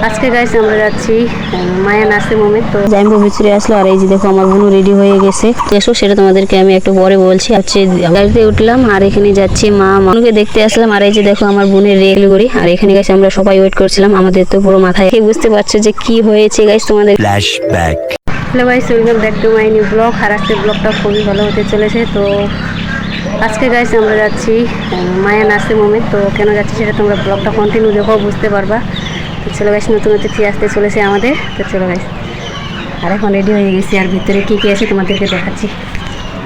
আজকে গাইস আমরা যাচ্ছি মায়া নার্সিং হোমে। তো জাইম্বু ভিতরে আসলো আর এই যে দেখো আমার বোনও রেডি হয়ে গেছে। এসো সেটা তোমাদেরকে আমি একটু পরে বলছি। হচ্ছে গাড়িতে উঠলাম আর এখানে যাচ্ছি মা মানুকে দেখতে আসলাম। আর এই যে দেখো আমার বোনের রেল করি আর এখানে গাইস আমরা সবাই ওয়েট করছিলাম। আমাদের তো পুরো মাথায় বুঝতে পারছো যে কি হয়েছে গাইস তোমাদের flashback. Hello guys, welcome back to my new blog. আর আজকের ব্লগটা খুবই ভালো হতে চলেছে। তো আজকে গাইস আমরা যাচ্ছি মায়া নার্সিং হোমে। তো কেন যাচ্ছি সেটা তোমরা ব্লগটা কন্টিনিউ দেখো, বুঝতে পারবা। তো চলো গাইস, নতুন অতিথি আসতে চলেছে আমাদের। তো চলো গাইস, আর এখন রেডি হয়ে গেছি আর ভিতরে কী কী আছে তোমাদেরকে দেখাচ্ছি।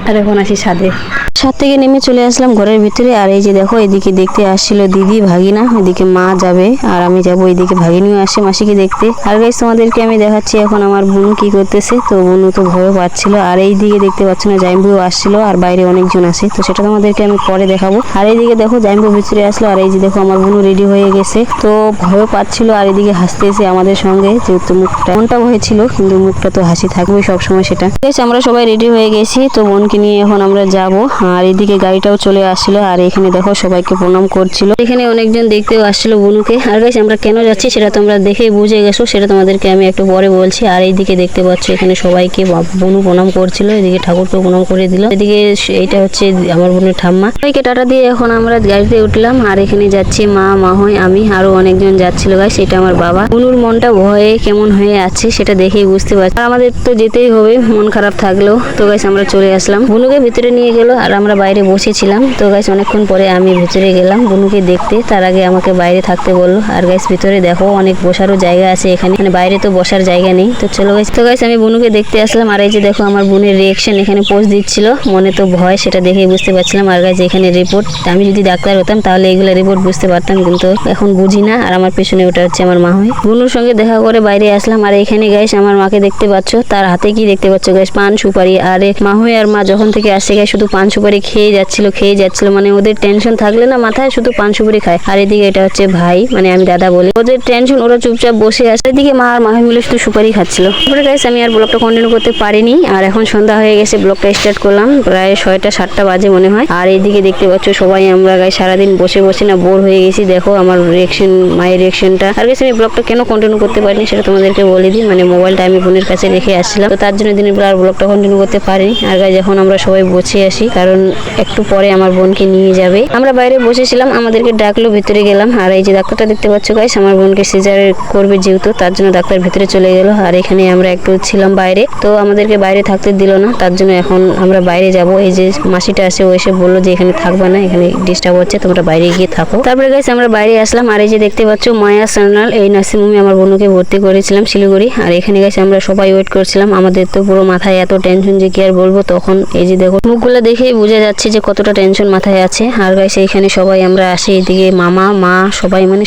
আর এখন আসি ছাদ থেকে নেমে চলে আসলাম ঘরের ভিতরে। আর এই যে দেখো এদিকে দেখতে আসছিল দিদি ভাগিনা, এদিকে মা যাবে আর আমি যাবো। এদিকে ভাগিনীও আসে মাসিকে দেখতে। আর গাইস তোমাদেরকে আমি দেখাচ্ছি এখন আমার বোনু কি করতেছে। তো বোনু তো ভয় পাচ্ছিল। আর এই দিকে দেখতে পাচ্ছ না জাইম্বুও আসছিল আর বাইরে অনেকজন আছে। তো সেটা তোমাদেরকে আমি পরে দেখাবো। আর এইদিকে দেখো জাইম্বু ভিতরে আসলো আর এই যে দেখো আমার বোনু রেডি হয়ে গেছে। তো ভয়ও পাচ্ছিল আর এদিকে হাসতেছে আমাদের সঙ্গে, যেহেতু মনটা ভয় ছিল কিন্তু মুখটা তো হাসি থাকবেই সবসময়। সেটা আমরা সবাই রেডি হয়ে গেছি। তো বোনকে নিয়ে এখন আমরা যাব। আর এদিকে গাড়িটাও চলে আসছিল আর এখানে দেখো সবাইকে প্রণাম করছিল। এখানে অনেকজন দেখতেও আসছিল বোনুকে। আর গাইস আমরা কেন যাচ্ছি সেটা তোমরা দেখেই বুঝে গেছো, সেটা তোমাদেরকে আমি একটু পরে বলছি। আর এইদিকে দেখতে পাচ্ছ এখানে সবাইকে বোনু প্রণাম করছিল, এদিকে ঠাকুরকে প্রণাম করে দিল। এদিকে এইটা হচ্ছে আমার বোনের ঠাম্মা। সবাইকে টাটা দিয়ে এখন আমরা গাড়িতে উঠলাম আর এখানে যাচ্ছি মা হয় আমি আরো অনেকজন যাচ্ছিল গাইস। এটা আমার বাবা। বোনুর মনটা ভয়ে কেমন হয়ে আছে সেটা দেখেই বুঝতে পারছি। আর আমাদের তো যেতেই হবে মন খারাপ থাকলেও। তো গাইস আমরা চলে আসলাম। বোনুকে ভিতরে নিয়ে গেল আর আমরা বাইরে বসেছিলাম। তো গাইস অনেকক্ষণ পরে আমি ভিতরে গেলাম বোনুকে দেখতে। তার আগে আমাকে বাইরে থাকতে বললো। আর গাইস ভিতরে দেখো অনেক বসারও জায়গা আছে এখানে, বাইরে তো বসার জায়গা নেই। তো চলো গাইস, তো গাইস আমি বোনুকে দেখতে আসলাম। আর এই যে দেখো আমার বোনের রিয়েকশন এখানে পোজ দিচ্ছিল, মনে তো ভয় সেটা দেখেই বুঝতে পারছিলাম। আর গাইস এখানে রিপোর্ট, আমি যদি ডাক্তার হতাম তাহলে এগুলো রিপোর্ট বুঝতে পারতাম, কিন্তু এখন বুঝি না। আর আমার পেছনে ওটা হচ্ছে আমার মা হয়। বোনুর সঙ্গে দেখা করে বাইরে আসলাম। আর এখানে গাইস আমার মাকে দেখতে পাচ্ছ, তার হাতে কি দেখতে পাচ্ছ গাইস, পান সুপারি। আর মা হয়ে আর মা যখন থেকে আসছে গাইস শুধু পান সুপারি খেয়ে যাচ্ছিল। মানে ওদের টেনশন থাকলে না মাথায় শুধু পান সুপারি খায়। আর এদিকে এটা হচ্ছে ভাই, মানে আমি দাদা বলি, ওদের টেনশন ওরা চুপচাপ বসে আছে। এদিকে মা আর মা মিলে শুধু সুপারি খাচ্ছিল। তারপরে গাইস আমি আর ব্লগটা কন্টিনিউ করতে পারিনি। আর এখন সন্ধ্যা হয়ে গেছে, ব্লগটা স্টার্ট করলাম প্রায় 6টা-7টা বাজে মনে হয়। আর এইদিকে দেখতে পাচ্ছ সবাই আমরা গাইস সারাদিন বসে না বোর হয়ে গেছি। দেখো আমার রিয়েকশন, মায়ের রিয়েকশনটা। আর গাইস আমি ব্লগটা কেন কন্টিনিউ করতে পারিনি সেটা তোমাদেরকে বলে দিই। মানে মোবাইলটা আমি বোনের কাছে রেখে আসছিলাম, তো তার জন্য দিনের বেলা আর ব্লগটা কন্টিনিউ করতে পারিনি। আর গাইস এখন আমরা সবাই বসে আসি, কারণ একটু পরে আমার বোনকে নিয়ে যাবে। আমরা বাইরে বসেছিলাম, আমাদেরকে ডাকলো, ভিতরে গেলাম। আর এই যে ডাক্তারটা দেখতে পাচ্ছ গাইস, আমার বোনকে সিজার করবে যেহেতু, তার জন্য ডাক্তার ভিতরে চলে গেল। আর এখানে আমরা একটু ছিলাম বাইরে, তো আমাদেরকে বাইরে থাকতে দিল না, তার জন্য এখন আমরা বাইরে যাব। এই যে মাসিটা আসে, ও এসে বললো যে এখানে থাকবে না, এখানে ডিস্টার্ব হচ্ছে, তোমরা বাইরে গিয়ে থাকো। তারপরে গাইস আমরা বাইরে আসলাম। আর এই যে দেখতে পাচ্ছ মায়া সার্নাল, এই নার্সিংহোমে আমার বোনকে ভর্তি করেছিলাম শিলিগুড়ি। আর এখানে গাইস আমরা সবাই ওয়েট করছিলাম। আমাদের তো পুরো মাথায় এত টেনশন যে কি আর বলবো। তখন এই যে দেখো মুখগুলো দেখেই বোঝা যাচ্ছে যে কতটা টেনশন মাথায় আছে। আর গাইস এইখানে সবাই আমরা আসি, এদিকে মামা মা সবাই, মানে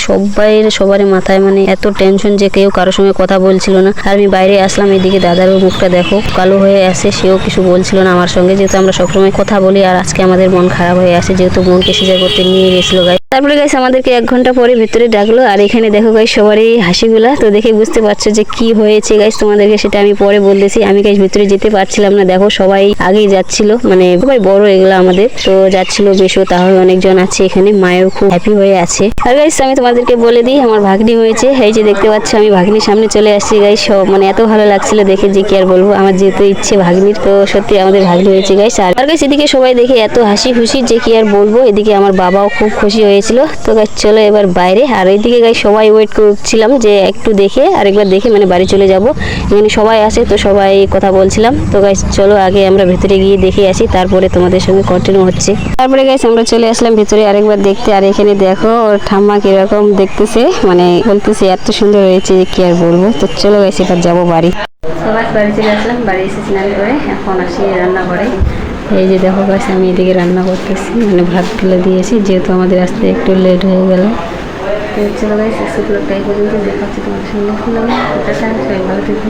সবার মাথায় মানে এত টেনশন যে কেউ কারোর সঙ্গে কথা বলছিল না। আর আমি বাইরে আসলাম, এদিকে দাদারও মুখটা দেখো কালো হয়ে আসে, সেও কিছু বলছিল না আমার সঙ্গে, যেহেতু আমরা সবসময় কথা বলি। আর আজকে আমাদের মন খারাপ হয়ে আসে, যেহেতু বোনকে সিজার করতে নিয়ে গেছিল গাইস। তারপরে গাইস আমাদেরকে 1 ঘন্টা পরে ভিতরে ডাকলো। আর এখানে দেখো গাইস সবারই হাসিগুলা, তো দেখে বুঝতে পারছো যে কি হয়েছে গাইস। তোমাদেরকে সেটা আমি পরে বলতেছি। আমি গাইস ভিতরে যেতে পারছিলাম না, দেখো সবাই আগেই যাচ্ছিল, মানে সবাই বড় এগুলো আমাদের, তো যাচ্ছিল বেশও, তাহলে অনেকজন আছে এখানে। মায়ের খুব হ্যাপি হয়ে আছে। আর গাইস আমি তোমাদেরকে বলে দিই, আমার ভাগ্নি হয়েছে। এই যে দেখতে পাচ্ছ আমি ভাগ্নির সামনে চলে আসছি গাইস। সব মানে এত ভালো লাগছিল দেখে যে কি আর বলবো। আমার যেহেতু ইচ্ছে ভাগ্নির, তো সত্যি আমাদের ভাগ্নি হয়েছে গাইস। আর গাইস এদিকে সবাই দেখে এত হাসি খুশি যে কি আর বলবো। এদিকে আমার বাবাও খুব খুশি হয়েছিল। তো গাইস চলো এবার বাইরে। আর এইদিকে গাইস সবাই ওয়েট করছিলাম যে একটু দেখে আরেকবার দেখে মানে বাড়ি চলে যাব। এখানে সবাই আছে, তো সবাই কথা বলছিলাম। তো গাইস চলো আগে আমরা ভিতরে গিয়ে দেখে আসি, তারপরে তোমাদের সঙ্গে কন্টিনিউ হচ্ছে। তারপরে গাইস আমরা চলে আসলাম ভিতরে আরেকবার দেখতে। আর এখানে দেখো ওর ঠাম্মা কিরকম দেখতেছে, মানে বলতেছে এত সুন্দর হয়েছে যে কি আর বলবো। তো চলো গাইস এবার যাবো বাড়ি। সবাই বাড়ি চলে আসলাম, বাড়ি এসে স্নান করে এখন আসি রান্না করে। এই যে দেখো গাইস আমি এদিকে রান্না করতেছি, মানে ভাত তুলে দিয়েছি, যেহেতু আমাদের আসতে একটু লেট হয়ে গেল। তো চলো গাইস ব্লগটা এই পর্যন্ত, দেখাচ্ছি তোমাদের সঙ্গে। সবাই ভালো থেকো।